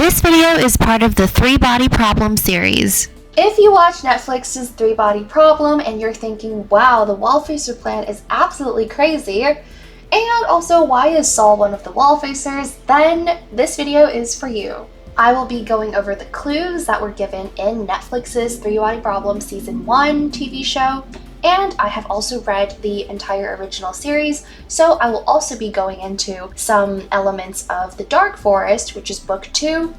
This video is part of the Three-Body Problem series. If you watch Netflix's Three-Body Problem and you're thinking, wow, the Wallfacer plan is absolutely crazy, and also why is Saul one of the Wallfacers, then this video is for you. I will be going over the clues that were given in Netflix's Three-Body Problem Season 1 TV show, and I have also read the entire original series, so I will also be going into some elements of The Dark Forest, which is book 2.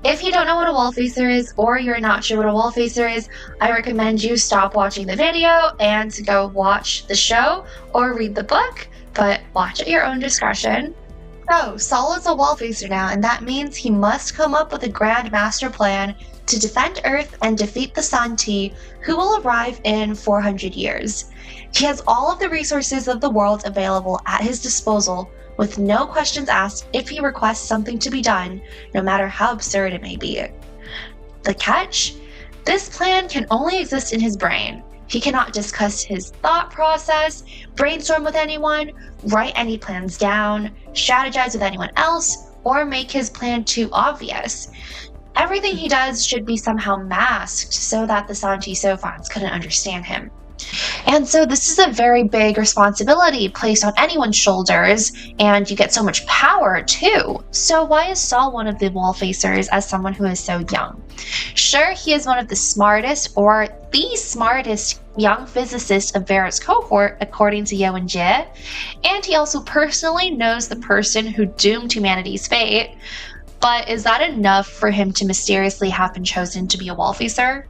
If you don't know what a Wallfacer is, or you're not sure what a Wallfacer is, I recommend you stop watching the video and to go watch the show or read the book, but watch at your own discretion. So, Saul is a Wallfacer now, and that means he must come up with a grand master plan to defend Earth and defeat the Santee, who will arrive in 400 years. He has all of the resources of the world available at his disposal, with no questions asked if he requests something to be done, no matter how absurd it may be. The catch? This plan can only exist in his brain. He cannot discuss his thought process, brainstorm with anyone, write any plans down, strategize with anyone else, or make his plan too obvious. Everything he does should be somehow masked so that the Santee Sophons couldn't understand him. And so this is a very big responsibility placed on anyone's shoulders, and you get so much power too. So why is Saul one of the Wallfacers as someone who is so young? Sure, he is one of the smartest, or the smartest, young physicists of Vera's cohort, according to Ye Wenjie, and he also personally knows the person who doomed humanity's fate. But is that enough for him to mysteriously have been chosen to be a Wallfacer?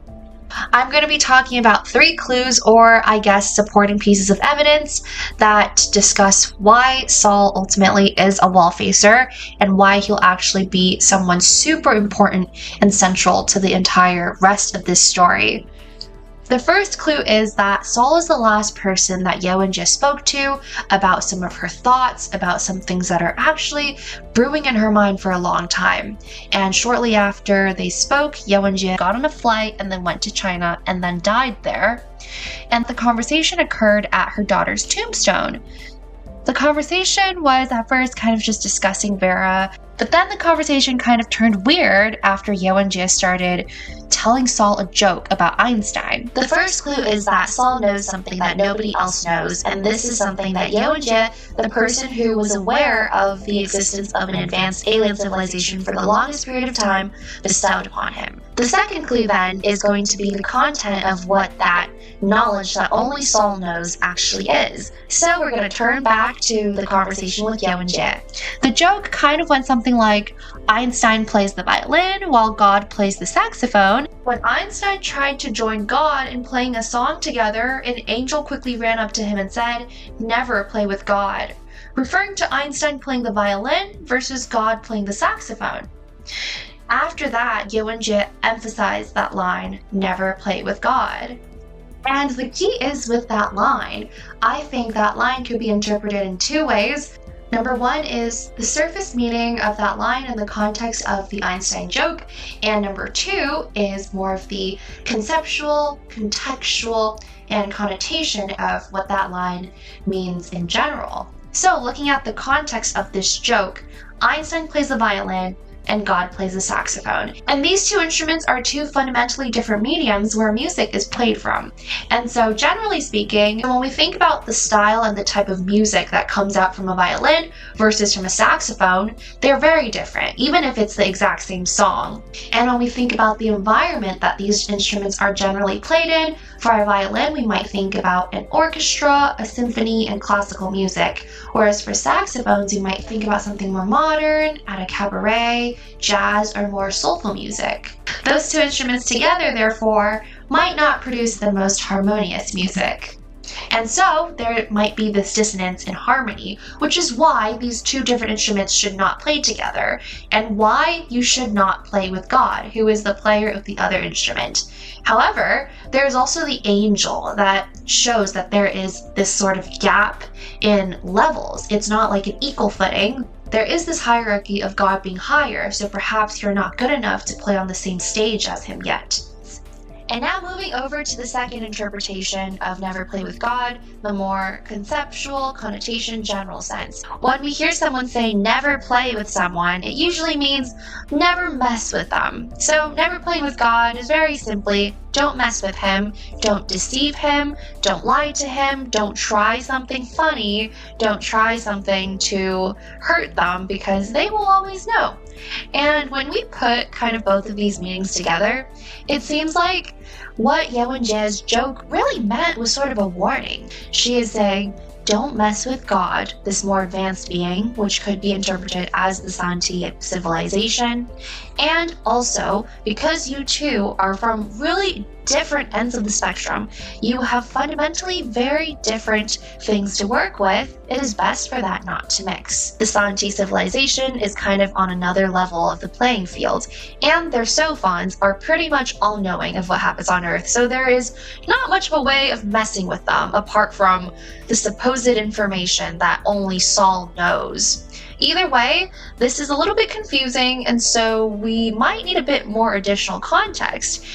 I'm going to be talking about 3 clues, or I guess supporting pieces of evidence that discuss why Saul ultimately is a Wallfacer and why he'll actually be someone super important and central to the entire rest of this story. The first clue is that Saul is the last person that Ye Wenjie spoke to about some of her thoughts, about some things that are actually brewing in her mind for a long time. And shortly after they spoke, Ye Wenjie got on a flight and then went to China and then died there. And the conversation occurred at her daughter's tombstone. The conversation was at first kind of just discussing Vera, but then the conversation kind of turned weird after Ye Wenjie started telling Saul a joke about Einstein. The first clue is that Saul knows something that nobody else knows, and this is something that Ye Wenjie, the person who was aware of the existence of an advanced alien civilization for the longest period of time, bestowed upon him. The second clue then is going to be the content of what that knowledge that only Saul knows actually is. So we're going to turn back to the conversation with Ye Wenjie. The joke kind of went something like, Einstein plays the violin while God plays the saxophone. When Einstein tried to join God in playing a song together, an angel quickly ran up to him and said, "Never play with God," referring to Einstein playing the violin versus God playing the saxophone. After that, Ye Wenjie emphasized that line, "Never play with God." And the key is with that line. I think that line could be interpreted in 2 ways. Number 1 is the surface meaning of that line in the context of the Einstein joke, and number 2 is more of the conceptual, contextual, and connotation of what that line means in general. So looking at the context of this joke, Einstein plays the violin, and God plays the saxophone. And these 2 instruments are 2 fundamentally different mediums where music is played from. And so generally speaking, when we think about the style and the type of music that comes out from a violin versus from a saxophone, they're very different, even if it's the exact same song. And when we think about the environment that these instruments are generally played in, for a violin we might think about an orchestra, a symphony, and classical music. Whereas for saxophones you might think about something more modern, at a cabaret, jazz, or more soulful music. Those 2 instruments together, therefore, might not produce the most harmonious music. And so there might be this dissonance in harmony, which is why these 2 different instruments should not play together, and why you should not play with God, who is the player of the other instrument. However, there is also the angel that shows that there is this sort of gap in levels. It's not like an equal footing. There is this hierarchy of God being higher, so perhaps you're not good enough to play on the same stage as him yet. And now moving over to the second interpretation of never play with God, the more conceptual, connotation, general sense. When we hear someone say never play with someone, it usually means never mess with them. So never play with God is very simply, don't mess with him, don't deceive him, don't lie to him, don't try something funny, don't try something to hurt them because they will always know. And when we put kind of both of these meanings together, it seems like what Ye Wenjie's joke really meant was sort of a warning. She is saying, don't mess with God, this more advanced being, which could be interpreted as the Santi civilization. And also, because you two are from really different ends of the spectrum, you have fundamentally very different things to work with, it is best for that not to mix. The Santi civilization is kind of on another level of the playing field, and their Sophons are pretty much all-knowing of what happens on Earth, so there is not much of a way of messing with them, apart from the supposed information that only Saul knows. Either way, this is a little bit confusing, and so we might need a bit more additional context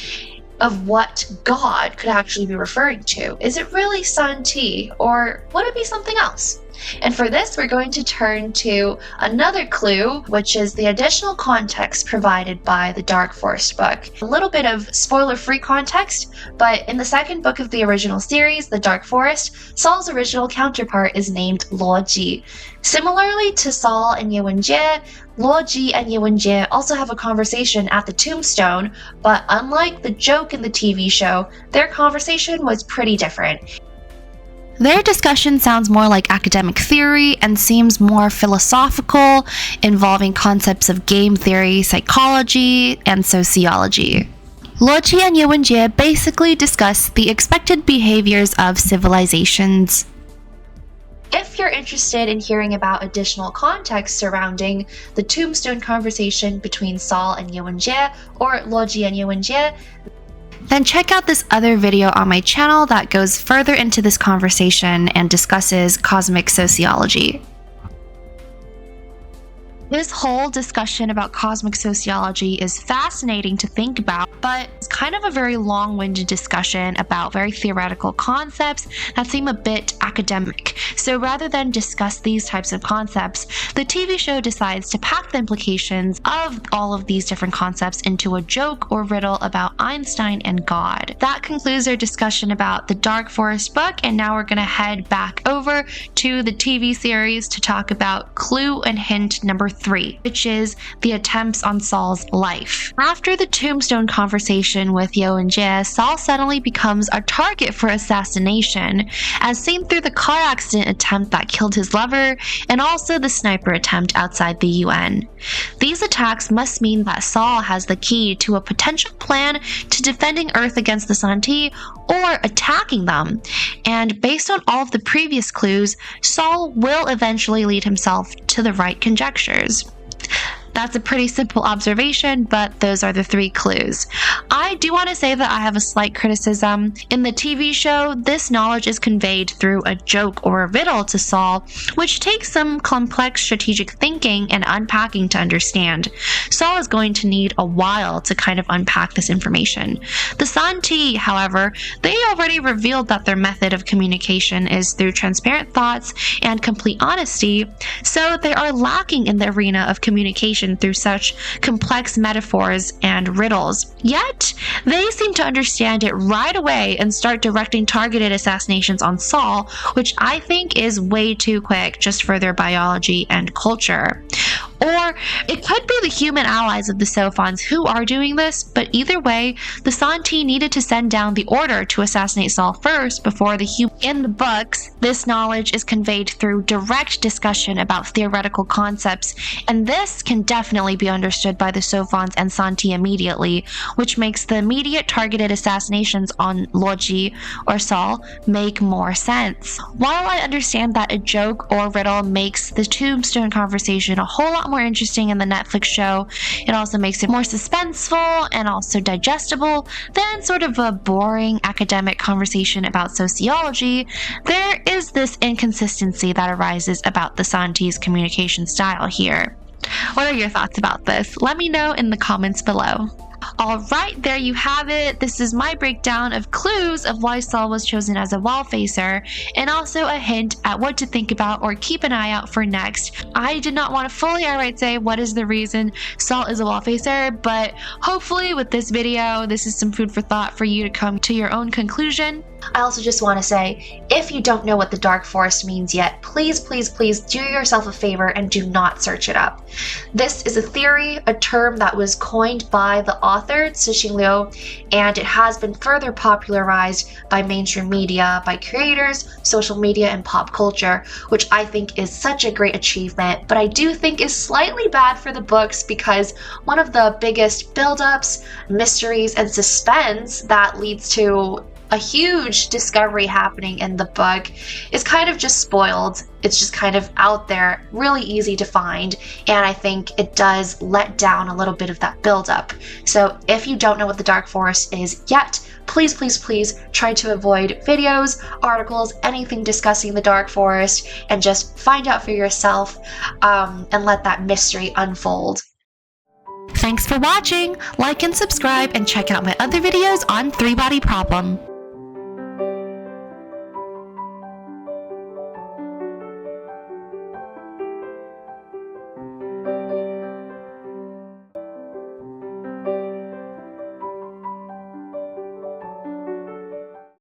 of what God could actually be referring to. Is it really Santi, or would it be something else? And for this, we're going to turn to another clue, which is the additional context provided by the Dark Forest book. A little bit of spoiler-free context, but in the second book of the original series, The Dark Forest, Saul's original counterpart is named Ji. Similarly to Saul and Ye Wenjie, Ji and Ye Wenjie also have a conversation at the tombstone, but unlike the joke in the TV show, their conversation was pretty different. Their discussion sounds more like academic theory and seems more philosophical, involving concepts of game theory, psychology, and sociology. Ji and Ye Wenjie basically discuss the expected behaviors of civilizations. If you're interested in hearing about additional context surrounding the tombstone conversation between Saul and Ye Wenjie, or Ji and Ye Wenjie, then check out this other video on my channel that goes further into this conversation and discusses cosmic sociology. This whole discussion about cosmic sociology is fascinating to think about, but it's kind of a very long-winded discussion about very theoretical concepts that seem a bit academic. So rather than discuss these types of concepts, the TV show decides to pack the implications of all of these different concepts into a joke or riddle about Einstein and God. That concludes our discussion about the Dark Forest book, and now we're going to head back over to the TV series to talk about clue and hint number 3, which is the attempts on Saul's life. After the tombstone conversation with Ye Wenjie, Saul suddenly becomes a target for assassination, as seen through the car accident attempt that killed his lover, and also the sniper attempt outside the UN. These attacks must mean that Saul has the key to a potential plan to defending Earth against the Santi or attacking them. And based on all of the previous clues, Saul will eventually lead himself to the right conjectures. That's a pretty simple observation, but those are the 3 clues. I do want to say that I have a slight criticism. In the TV show, this knowledge is conveyed through a joke or a riddle to Saul, which takes some complex strategic thinking and unpacking to understand. Saul is going to need a while to kind of unpack this information. The Santi, however, they already revealed that their method of communication is through transparent thoughts and complete honesty, so they are lacking in the arena of communication through such complex metaphors and riddles. Yet, they seem to understand it right away and start directing targeted assassinations on Saul, which I think is way too quick just for their biology and culture. Or it could be the human allies of the Sophons who are doing this, but either way, the Santi needed to send down the order to assassinate Saul first before the human. In the books, this knowledge is conveyed through direct discussion about theoretical concepts, and this can definitely be understood by the Sophons and Santi immediately, which makes the immediate targeted assassinations on Ji or Saul make more sense. While I understand that a joke or riddle makes the tombstone conversation a whole lot more interesting in the Netflix show, it also makes it more suspenseful and also digestible than sort of a boring academic conversation about sociology. There is this inconsistency that arises about the Santi's communication style here. What are your thoughts about this? Let me know in the comments below. All right, there you have it. This is my breakdown of clues of why Saul was chosen as a Wallfacer, and also a hint at what to think about or keep an eye out for next. I did not want to fully outright say what is the reason Saul is a Wallfacer, but hopefully with this video, this is some food for thought for you to come to your own conclusion. I also just want to say, if you don't know what the Dark Forest means yet, please do yourself a favor and do not search it up. This is a theory, a term that was coined by the author Cixin Liu, and it has been further popularized by mainstream media, by creators, social media, and pop culture, which I think is such a great achievement, but I do think is slightly bad for the books because one of the biggest build-ups, mysteries, and suspense that leads to a huge discovery happening in the book is kind of just spoiled. It's just kind of out there, really easy to find, and I think it does let down a little bit of that buildup. So if you don't know what the Dark Forest is yet, please try to avoid videos, articles, anything discussing the Dark Forest, and just find out for yourself and let that mystery unfold. Thanks for watching! Like and subscribe and check out my other videos on Threebody Problem.